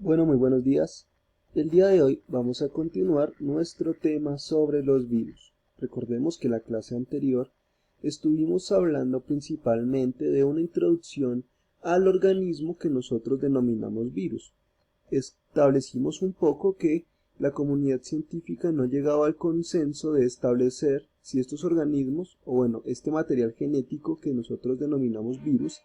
Bueno, muy buenos días. El día de hoy vamos a continuar nuestro tema sobre los virus. Recordemos que la clase anterior estuvimos hablando principalmente de una introducción al organismo que nosotros denominamos virus. Establecimos un poco que la comunidad científica no llegaba al consenso de establecer si estos organismos, o bueno, este material genético que nosotros denominamos virus,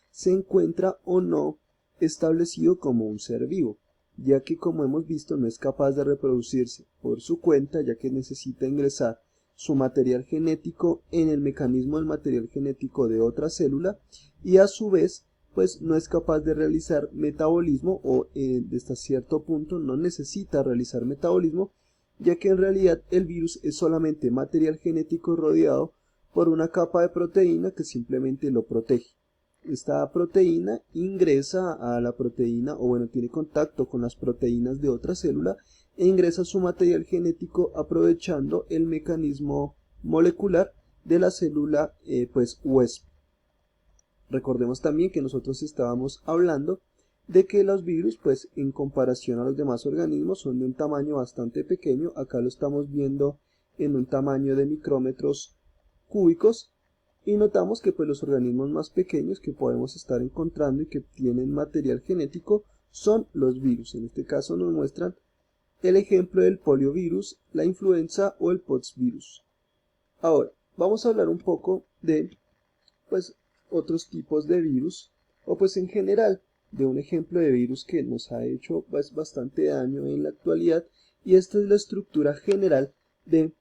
se encuentra o no establecido como un ser vivo, ya que como hemos visto no es capaz de reproducirse por su cuenta, ya que necesita ingresar su material genético en el mecanismo del material genético de otra célula y a su vez pues no es capaz de realizar metabolismo o hasta cierto punto no necesita realizar metabolismo, ya que en realidad el virus es solamente material genético rodeado por una capa de proteína que simplemente lo protege. Esta proteína ingresa a la proteína, o bueno, tiene contacto con las proteínas de otra célula e ingresa su material genético aprovechando el mecanismo molecular de la célula pues huésped. Recordemos también que nosotros estábamos hablando de que los virus pues en comparación a los demás organismos son de un tamaño bastante pequeño. Acá lo estamos viendo en un tamaño de micrómetros cúbicos y notamos que pues los organismos más pequeños que podemos estar encontrando y que tienen material genético son los virus. En este caso nos muestran el ejemplo del poliovirus, la influenza o el poxvirus. Ahora vamos a hablar un poco de pues otros tipos de virus o pues en general de un ejemplo de virus que nos ha hecho pues bastante daño en la actualidad, y esta es la estructura general de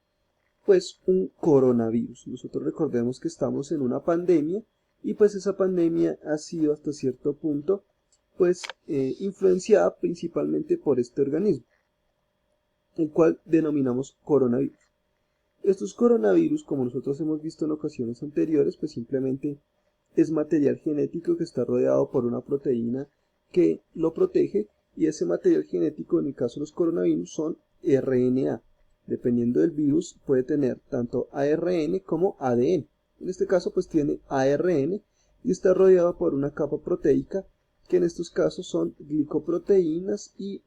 pues un coronavirus. Nosotros recordemos que estamos en una pandemia y pues esa pandemia ha sido hasta cierto punto pues influenciada principalmente por este organismo, el cual denominamos coronavirus. Estos coronavirus, como nosotros hemos visto en ocasiones anteriores, pues simplemente es material genético que está rodeado por una proteína que lo protege, y ese material genético en el caso de los coronavirus son RNA. Dependiendo del virus puede tener tanto ARN como ADN. En este caso pues tiene ARN y está rodeado por una capa proteica que en estos casos son glicoproteínas y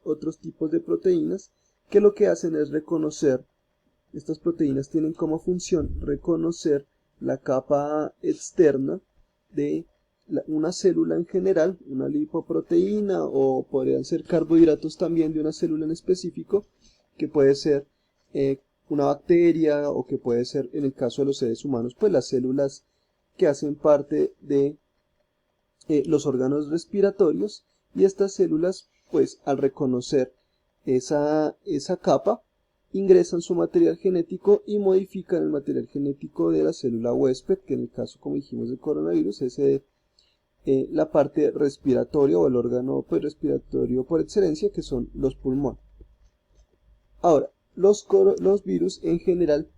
otros tipos de proteínas que lo que hacen es reconocer. Estas proteínas tienen como función reconocer la capa externa de una célula en general, una lipoproteína, o podrían ser carbohidratos también de una célula en específico, que puede ser una bacteria, o que puede ser, en el caso de los seres humanos, pues las células que hacen parte de los órganos respiratorios. Y estas células, pues al reconocer esa capa, ingresan su material genético y modifican el material genético de la célula huésped, que en el caso, como dijimos, del coronavirus, es la parte respiratoria o el órgano pues, respiratorio por excelencia, que son los pulmones. Ahora, los virus en general,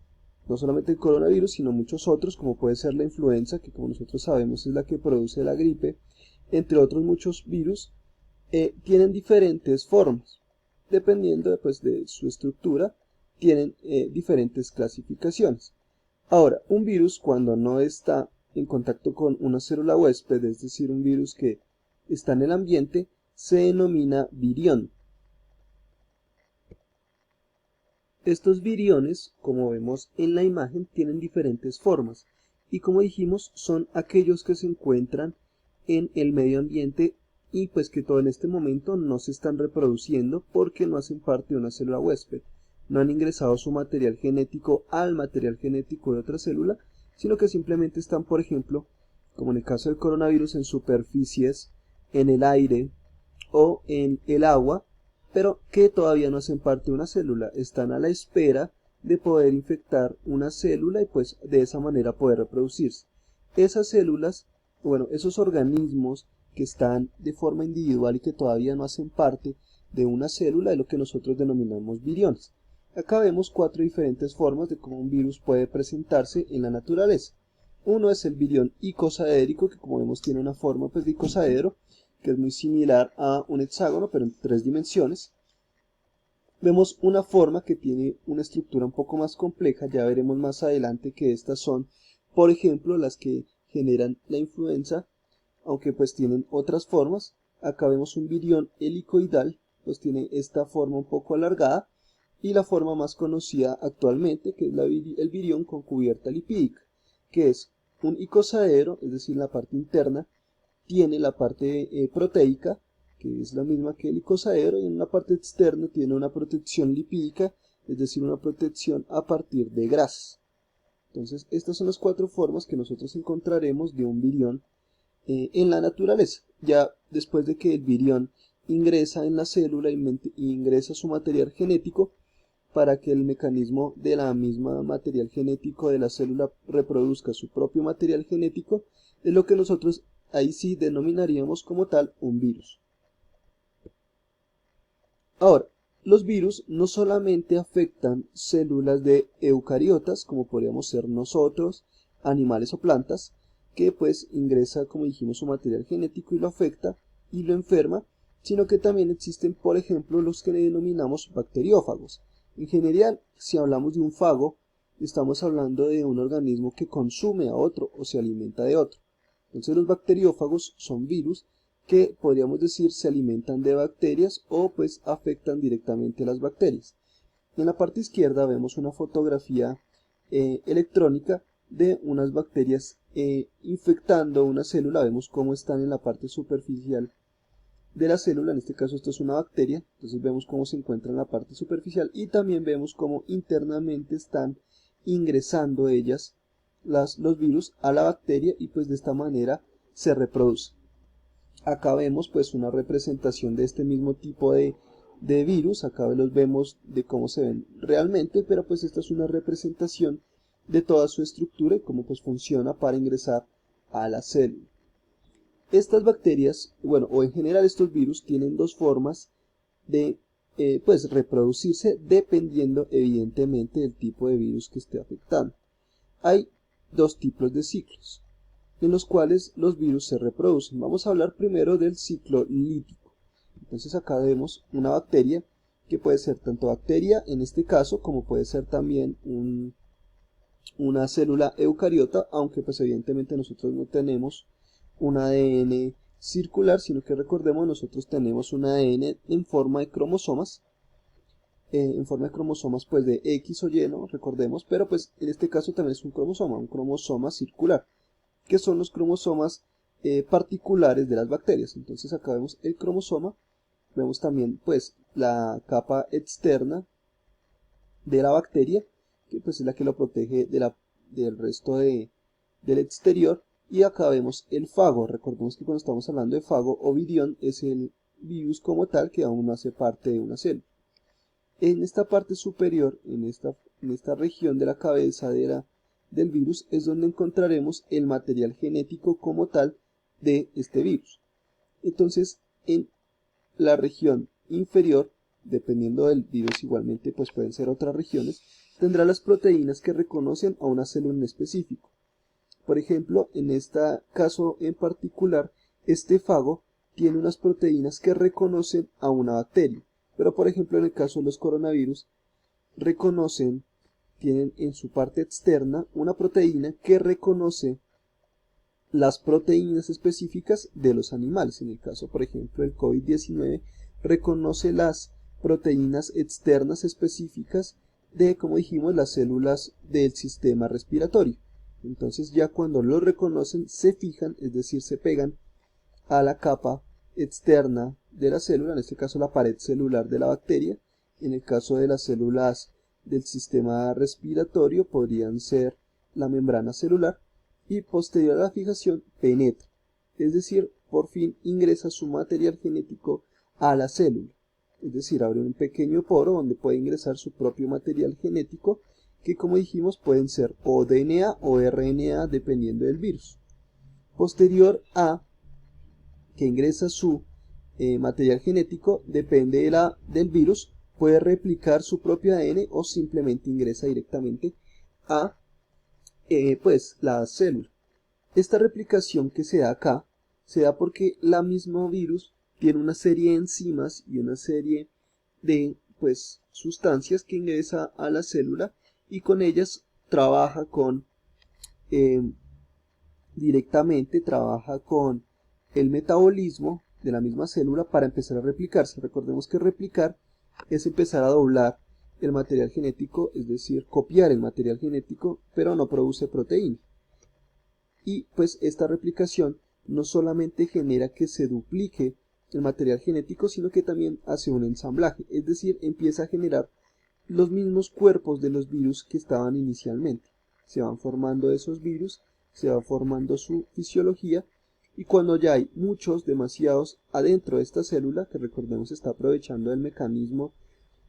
no solamente el coronavirus, sino muchos otros, como puede ser la influenza, que como nosotros sabemos es la que produce la gripe, entre otros muchos virus, tienen diferentes formas. Dependiendo pues, de su estructura, tienen diferentes clasificaciones. Ahora, un virus cuando no está en contacto con una célula huésped, es decir, un virus que está en el ambiente, se denomina virión. Estos viriones, como vemos en la imagen, tienen diferentes formas y, como dijimos, son aquellos que se encuentran en el medio ambiente y pues que todo en este momento no se están reproduciendo porque no hacen parte de una célula huésped, no han ingresado su material genético al material genético de otra célula, sino que simplemente están, por ejemplo, como en el caso del coronavirus, en superficies, en el aire o en el agua, pero que todavía no hacen parte de una célula, están a la espera de poder infectar una célula y pues de esa manera poder reproducirse. Esas células, bueno, esos organismos que están de forma individual y que todavía no hacen parte de una célula es lo que nosotros denominamos viriones. Acá vemos 4 diferentes formas de cómo un virus puede presentarse en la naturaleza. Uno es el virión icosaédrico, que como vemos tiene una forma pues, de icosaedro, que es muy similar a un hexágono, pero en 3 dimensiones. Vemos una forma que tiene una estructura un poco más compleja, ya veremos más adelante que estas son, por ejemplo, las que generan la influenza, aunque pues tienen otras formas. Acá vemos un virión helicoidal, pues tiene esta forma un poco alargada, y la forma más conocida actualmente, que es el virión con cubierta lipídica, que es un icosaedro, es decir, la parte interna tiene la parte proteica, que es la misma que el icosaedro, y en la parte externa tiene una protección lipídica, es decir, una protección a partir de grasas. Entonces, estas son las 4 formas que nosotros encontraremos de un virión en la naturaleza. Ya después de que el virión ingresa en la célula y ingresa su material genético, para que el mecanismo de la misma material genético de la célula reproduzca su propio material genético, es lo que nosotros ahí sí denominaríamos como tal un virus. Ahora, los virus no solamente afectan células de eucariotas, como podríamos ser nosotros, animales o plantas, que pues ingresa, como dijimos, su material genético y lo afecta y lo enferma, sino que también existen, por ejemplo, los que denominamos bacteriófagos. En general, si hablamos de un fago, estamos hablando de un organismo que consume a otro o se alimenta de otro. Entonces los bacteriófagos son virus que podríamos decir se alimentan de bacterias o pues afectan directamente a las bacterias. En la parte izquierda vemos una fotografía electrónica de unas bacterias infectando una célula. Vemos cómo están en la parte superficial de la célula, en este caso esto es una bacteria, entonces vemos cómo se encuentra en la parte superficial y también vemos cómo internamente están ingresando ellas, los virus, a la bacteria y pues de esta manera se reproduce. Acá vemos pues una representación de este mismo tipo de virus, acá los vemos de cómo se ven realmente, pero pues esta es una representación de toda su estructura y cómo pues funciona para ingresar a la célula. Estas bacterias, bueno, o en general estos virus tienen dos formas de pues reproducirse dependiendo evidentemente del tipo de virus que esté afectando. Hay dos tipos de ciclos en los cuales los virus se reproducen. Vamos a hablar primero del ciclo lítico. Entonces acá vemos una bacteria que puede ser tanto bacteria en este caso como puede ser también una célula eucariota, aunque pues evidentemente nosotros no tenemos un ADN circular, sino que recordemos nosotros tenemos un ADN en forma de cromosomas, pues de X o Y, ¿no? Recordemos, pero pues en este caso también es un cromosoma circular, que son los cromosomas particulares de las bacterias. Entonces acá vemos el cromosoma, vemos también pues la capa externa de la bacteria, que pues es la que lo protege del resto del exterior. Y acá vemos el fago. Recordemos que cuando estamos hablando de fago o virión es el virus como tal que aún no hace parte de una célula. En esta parte superior, en esta región de la cabeza del virus, es donde encontraremos el material genético como tal de este virus. Entonces, en la región inferior, dependiendo del virus igualmente, pues pueden ser otras regiones, tendrá las proteínas que reconocen a una célula en específico. Por ejemplo, en este caso en particular, este fago tiene unas proteínas que reconocen a una bacteria. Pero por ejemplo, en el caso de los coronavirus, tienen en su parte externa una proteína que reconoce las proteínas específicas de los animales. En el caso, por ejemplo, del COVID-19, reconoce las proteínas externas específicas de, como dijimos, las células del sistema respiratorio. Entonces ya cuando lo reconocen se fijan, es decir, se pegan a la capa externa de la célula, en este caso la pared celular de la bacteria. En el caso de las células del sistema respiratorio podrían ser la membrana celular y posterior a la fijación penetra, es decir, por fin ingresa su material genético a la célula, es decir, abre un pequeño poro donde puede ingresar su propio material genético que, como dijimos, pueden ser o DNA o RNA dependiendo del virus. Posterior a que ingresa su material genético, depende del virus, puede replicar su propio ADN o simplemente ingresa directamente a pues la célula. Esta replicación que se da acá se da porque la misma virus tiene una serie de enzimas y una serie de pues sustancias que ingresa a la célula y con ellas trabaja directamente trabaja con el metabolismo de la misma célula para empezar a replicarse. Recordemos que replicar es empezar a doblar el material genético, es decir, copiar el material genético, pero no produce proteína. Y pues esta replicación no solamente genera que se duplique el material genético, sino que también hace un ensamblaje, es decir, empieza a generar los mismos cuerpos de los virus que estaban inicialmente. Se van formando esos virus, se va formando su fisiología, y cuando ya hay muchos, demasiados adentro de esta célula, que recordemos está aprovechando el mecanismo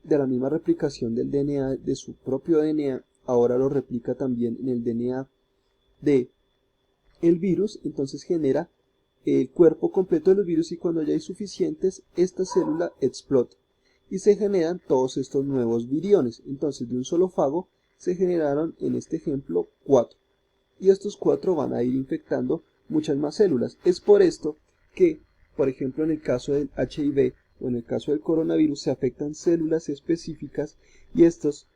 de la misma replicación del DNA, de su propio DNA, ahora lo replica también en el DNA de el virus, entonces genera el cuerpo completo de los virus, y cuando ya hay suficientes, esta célula explota y se generan todos estos nuevos viriones. Entonces de un solo fago se generaron en este ejemplo 4, y estos 4 van a ir infectando muchas más células. Es por esto que, por ejemplo, en el caso del HIV o en el caso del coronavirus se afectan células específicas, y estos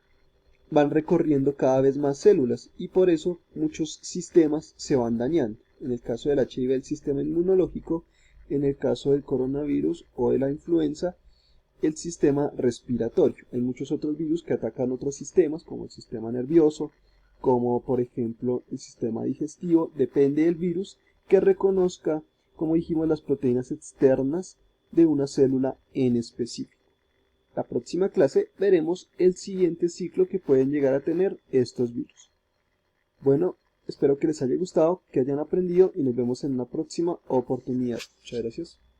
van recorriendo cada vez más células, y por eso muchos sistemas se van dañando. En el caso del HIV, el sistema inmunológico; en el caso del coronavirus o de la influenza, el sistema respiratorio. Hay muchos otros virus que atacan otros sistemas, como el sistema nervioso, como por ejemplo el sistema digestivo. Depende del virus que reconozca, como dijimos, las proteínas externas de una célula en específico. La próxima clase veremos el siguiente ciclo que pueden llegar a tener estos virus. Bueno, espero que les haya gustado, que hayan aprendido, y nos vemos en una próxima oportunidad. Muchas gracias.